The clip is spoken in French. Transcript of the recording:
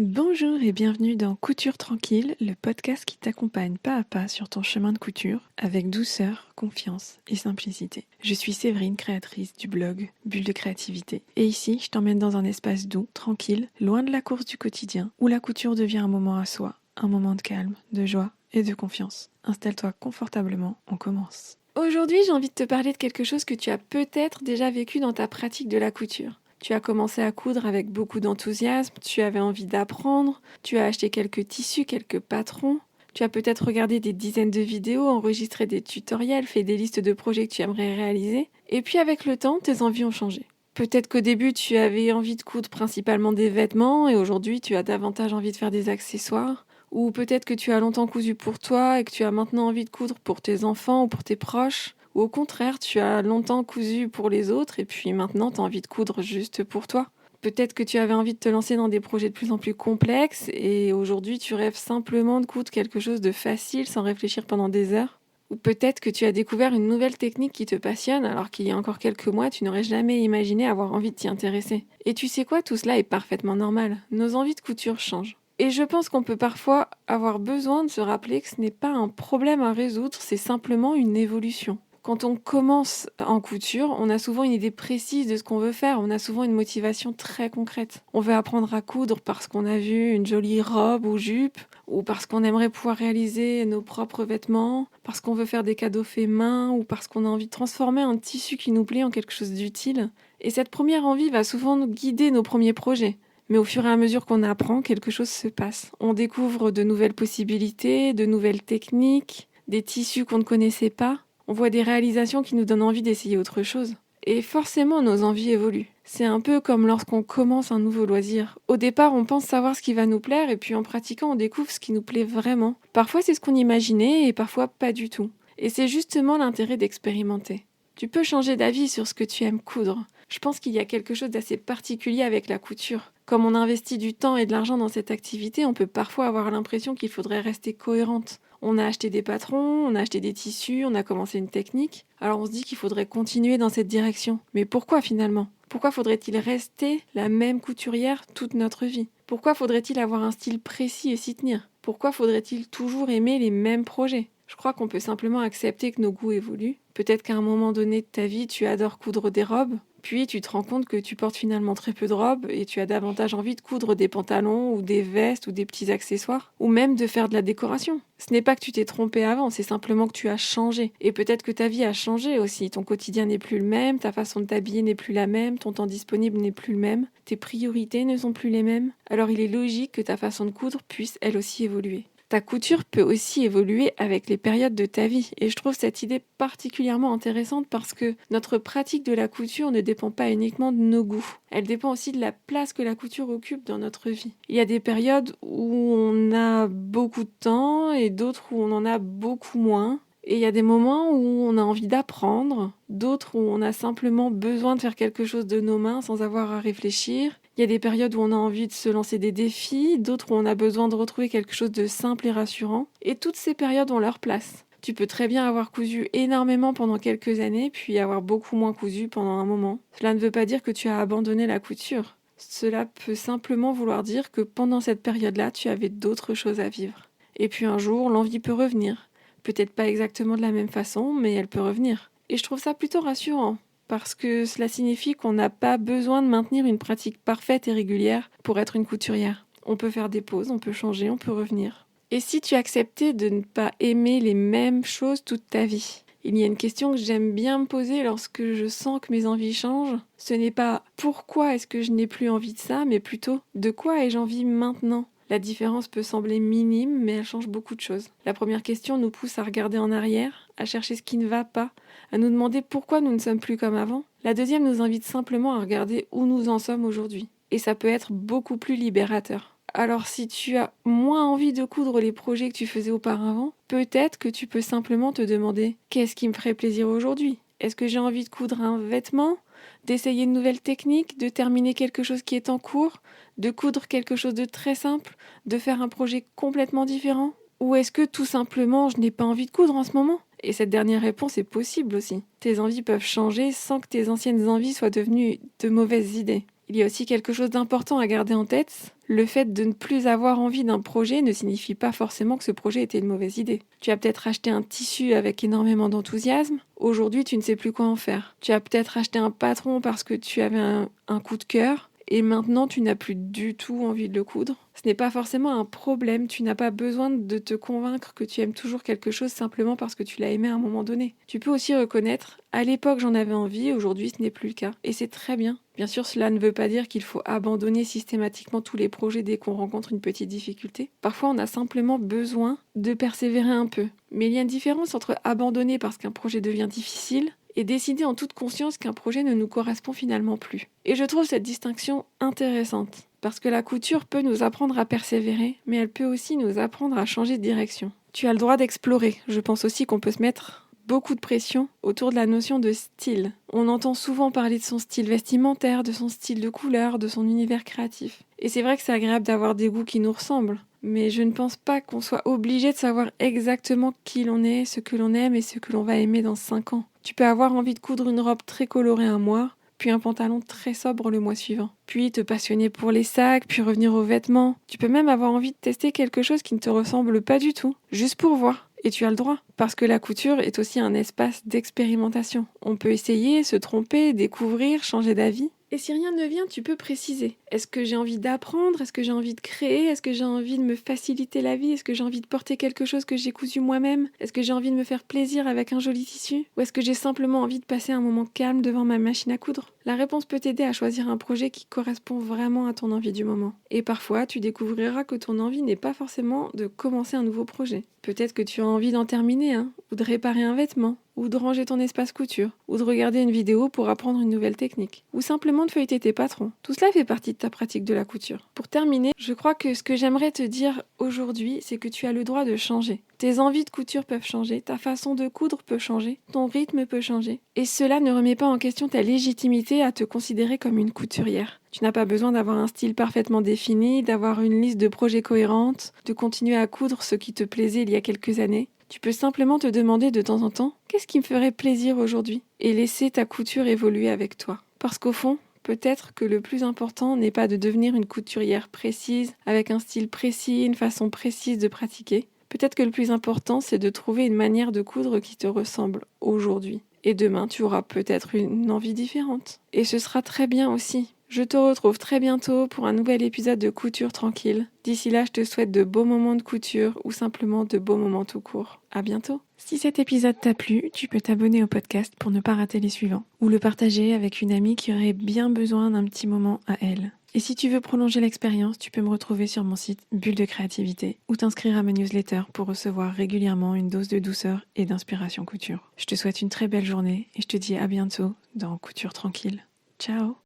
Bonjour et bienvenue dans Couture Tranquille, le podcast qui t'accompagne pas à pas sur ton chemin de couture avec douceur, confiance et simplicité. Je suis Séverine, créatrice du blog Bulle de créativité. Et ici, je t'emmène dans un espace doux, tranquille, loin de la course du quotidien, où la couture devient un moment à soi, un moment de calme, de joie et de confiance. Installe-toi confortablement, on commence. Aujourd'hui, j'ai envie de te parler de quelque chose que tu as peut-être déjà vécu dans ta pratique de la couture. Tu as commencé à coudre avec beaucoup d'enthousiasme, tu avais envie d'apprendre, tu as acheté quelques tissus, quelques patrons, tu as peut-être regardé des dizaines de vidéos, enregistré des tutoriels, fait des listes de projets que tu aimerais réaliser. Et puis avec le temps, tes envies ont changé. Peut-être qu'au début, tu avais envie de coudre principalement des vêtements et aujourd'hui, tu as davantage envie de faire des accessoires. Ou peut-être que tu as longtemps cousu pour toi et que tu as maintenant envie de coudre pour tes enfants ou pour tes proches. Ou au contraire, tu as longtemps cousu pour les autres et puis maintenant tu as envie de coudre juste pour toi. Peut-être que tu avais envie de te lancer dans des projets de plus en plus complexes et aujourd'hui tu rêves simplement de coudre quelque chose de facile sans réfléchir pendant des heures. Ou peut-être que tu as découvert une nouvelle technique qui te passionne alors qu'il y a encore quelques mois tu n'aurais jamais imaginé avoir envie de t'y intéresser. Et tu sais quoi, tout cela est parfaitement normal. Nos envies de couture changent. Et je pense qu'on peut parfois avoir besoin de se rappeler que ce n'est pas un problème à résoudre, c'est simplement une évolution. Quand on commence en couture, on a souvent une idée précise de ce qu'on veut faire, on a souvent une motivation très concrète. On veut apprendre à coudre parce qu'on a vu une jolie robe ou jupe, ou parce qu'on aimerait pouvoir réaliser nos propres vêtements, parce qu'on veut faire des cadeaux faits main, ou parce qu'on a envie de transformer un tissu qui nous plaît en quelque chose d'utile. Et cette première envie va souvent nous guider nos premiers projets. Mais au fur et à mesure qu'on apprend, quelque chose se passe. On découvre de nouvelles possibilités, de nouvelles techniques, des tissus qu'on ne connaissait pas. On voit des réalisations qui nous donnent envie d'essayer autre chose. Et forcément, nos envies évoluent. C'est un peu comme lorsqu'on commence un nouveau loisir. Au départ, on pense savoir ce qui va nous plaire et puis en pratiquant, on découvre ce qui nous plaît vraiment. Parfois, c'est ce qu'on imaginait et parfois pas du tout. Et c'est justement l'intérêt d'expérimenter. Tu peux changer d'avis sur ce que tu aimes coudre. Je pense qu'il y a quelque chose d'assez particulier avec la couture. Comme on investit du temps et de l'argent dans cette activité, on peut parfois avoir l'impression qu'il faudrait rester cohérente. On a acheté des patrons, on a acheté des tissus, on a commencé une technique. Alors on se dit qu'il faudrait continuer dans cette direction. Mais pourquoi finalement ? Pourquoi faudrait-il rester la même couturière toute notre vie ? Pourquoi faudrait-il avoir un style précis et s'y tenir ? Pourquoi faudrait-il toujours aimer les mêmes projets ? Je crois qu'on peut simplement accepter que nos goûts évoluent. Peut-être qu'à un moment donné de ta vie, tu adores coudre des robes, puis tu te rends compte que tu portes finalement très peu de robes et tu as davantage envie de coudre des pantalons ou des vestes ou des petits accessoires, ou même de faire de la décoration. Ce n'est pas que tu t'es trompé avant, c'est simplement que tu as changé. Et peut-être que ta vie a changé aussi. Ton quotidien n'est plus le même, ta façon de t'habiller n'est plus la même, ton temps disponible n'est plus le même, tes priorités ne sont plus les mêmes. Alors il est logique que ta façon de coudre puisse elle aussi évoluer. Ta couture peut aussi évoluer avec les périodes de ta vie. Et je trouve cette idée particulièrement intéressante parce que notre pratique de la couture ne dépend pas uniquement de nos goûts. Elle dépend aussi de la place que la couture occupe dans notre vie. Il y a des périodes où on a beaucoup de temps et d'autres où on en a beaucoup moins. Et il y a des moments où on a envie d'apprendre, d'autres où on a simplement besoin de faire quelque chose de nos mains sans avoir à réfléchir. Il y a des périodes où on a envie de se lancer des défis, d'autres où on a besoin de retrouver quelque chose de simple et rassurant. Et toutes ces périodes ont leur place. Tu peux très bien avoir cousu énormément pendant quelques années, puis avoir beaucoup moins cousu pendant un moment. Cela ne veut pas dire que tu as abandonné la couture. Cela peut simplement vouloir dire que pendant cette période-là, tu avais d'autres choses à vivre. Et puis un jour, l'envie peut revenir. Peut-être pas exactement de la même façon, mais elle peut revenir. Et je trouve ça plutôt rassurant. Parce que cela signifie qu'on n'a pas besoin de maintenir une pratique parfaite et régulière pour être une couturière. On peut faire des pauses, on peut changer, on peut revenir. Et si tu acceptais de ne pas aimer les mêmes choses toute ta vie ? Il y a une question que j'aime bien me poser lorsque je sens que mes envies changent. Ce n'est pas pourquoi est-ce que je n'ai plus envie de ça, mais plutôt de quoi ai-je envie maintenant ? La différence peut sembler minime, mais elle change beaucoup de choses. La première question nous pousse à regarder en arrière, à chercher ce qui ne va pas, à nous demander pourquoi nous ne sommes plus comme avant. La deuxième nous invite simplement à regarder où nous en sommes aujourd'hui. Et ça peut être beaucoup plus libérateur. Alors si tu as moins envie de coudre les projets que tu faisais auparavant, peut-être que tu peux simplement te demander « Qu'est-ce qui me ferait plaisir aujourd'hui ? Est-ce que j'ai envie de coudre un vêtement ? D'essayer une nouvelle technique, de terminer quelque chose qui est en cours, de coudre quelque chose de très simple, de faire un projet complètement différent ? Ou est-ce que tout simplement je n'ai pas envie de coudre en ce moment ? Et cette dernière réponse est possible aussi. Tes envies peuvent changer sans que tes anciennes envies soient devenues de mauvaises idées. Il y a aussi quelque chose d'important à garder en tête. le fait de ne plus avoir envie d'un projet ne signifie pas forcément que ce projet était une mauvaise idée. Tu as peut-être acheté un tissu avec énormément d'enthousiasme. Aujourd'hui, tu ne sais plus quoi en faire. Tu as peut-être acheté un patron parce que tu avais un coup de cœur. Et maintenant, tu n'as plus du tout envie de le coudre. Ce n'est pas forcément un problème. Tu n'as pas besoin de te convaincre que tu aimes toujours quelque chose simplement parce que tu l'as aimé à un moment donné. Tu peux aussi reconnaître, à l'époque j'en avais envie, aujourd'hui ce n'est plus le cas. Et c'est très bien. Bien sûr, cela ne veut pas dire qu'il faut abandonner systématiquement tous les projets dès qu'on rencontre une petite difficulté. Parfois, on a simplement besoin de persévérer un peu. Mais il y a une différence entre abandonner parce qu'un projet devient difficile et décider en toute conscience qu'un projet ne nous correspond finalement plus. Et je trouve cette distinction intéressante, parce que la couture peut nous apprendre à persévérer, mais elle peut aussi nous apprendre à changer de direction. Tu as le droit d'explorer. Je pense aussi qu'on peut se mettre beaucoup de pression autour de la notion de style. On entend souvent parler de son style vestimentaire, de son style de couleur, de son univers créatif. Et c'est vrai que c'est agréable d'avoir des goûts qui nous ressemblent. Mais je ne pense pas qu'on soit obligé de savoir exactement qui l'on est, ce que l'on aime et ce que l'on va aimer dans 5 ans. Tu peux avoir envie de coudre une robe très colorée un mois, puis un pantalon très sobre le mois suivant. Puis te passionner pour les sacs, puis revenir aux vêtements. Tu peux même avoir envie de tester quelque chose qui ne te ressemble pas du tout, juste pour voir. Et tu as le droit, parce que la couture est aussi un espace d'expérimentation. On peut essayer, se tromper, découvrir, changer d'avis. Et si rien ne vient, tu peux préciser. Est-ce que j'ai envie d'apprendre? Est-ce que j'ai envie de créer? Est-ce que j'ai envie de me faciliter la vie? Est-ce que j'ai envie de porter quelque chose que j'ai cousu moi-même? Est-ce que j'ai envie de me faire plaisir avec un joli tissu? Ou est-ce que j'ai simplement envie de passer un moment calme devant ma machine à coudre? La réponse peut t'aider à choisir un projet qui correspond vraiment à ton envie du moment. Et parfois, tu découvriras que ton envie n'est pas forcément de commencer un nouveau projet. Peut-être que tu as envie d'en terminer un, ou de réparer un vêtement, ou de ranger ton espace couture, ou de regarder une vidéo pour apprendre une nouvelle technique, ou simplement de feuilleter tes patrons. Tout cela fait partie de ta pratique de la couture. Pour terminer, je crois que ce que j'aimerais te dire aujourd'hui, c'est que tu as le droit de changer. Tes envies de couture peuvent changer, ta façon de coudre peut changer, ton rythme peut changer. Et cela ne remet pas en question ta légitimité à te considérer comme une couturière. Tu n'as pas besoin d'avoir un style parfaitement défini, d'avoir une liste de projets cohérente, de continuer à coudre ce qui te plaisait il y a quelques années. Tu peux simplement te demander de temps en temps « Qu'est-ce qui me ferait plaisir aujourd'hui ?» et laisser ta couture évoluer avec toi. Parce qu'au fond, peut-être que le plus important n'est pas de devenir une couturière précise, avec un style précis, une façon précise de pratiquer. Peut-être que le plus important, c'est de trouver une manière de coudre qui te ressemble aujourd'hui. Et demain, tu auras peut-être une envie différente. Et ce sera très bien aussi. Je te retrouve très bientôt pour un nouvel épisode de Couture Tranquille. D'ici là, je te souhaite de beaux moments de couture ou simplement de beaux moments tout court. À bientôt. Si cet épisode t'a plu, tu peux t'abonner au podcast pour ne pas rater les suivants ou le partager avec une amie qui aurait bien besoin d'un petit moment à elle. Et si tu veux prolonger l'expérience, tu peux me retrouver sur mon site Bulle de Créativité ou t'inscrire à ma newsletter pour recevoir régulièrement une dose de douceur et d'inspiration couture. Je te souhaite une très belle journée et je te dis à bientôt dans Couture Tranquille. Ciao!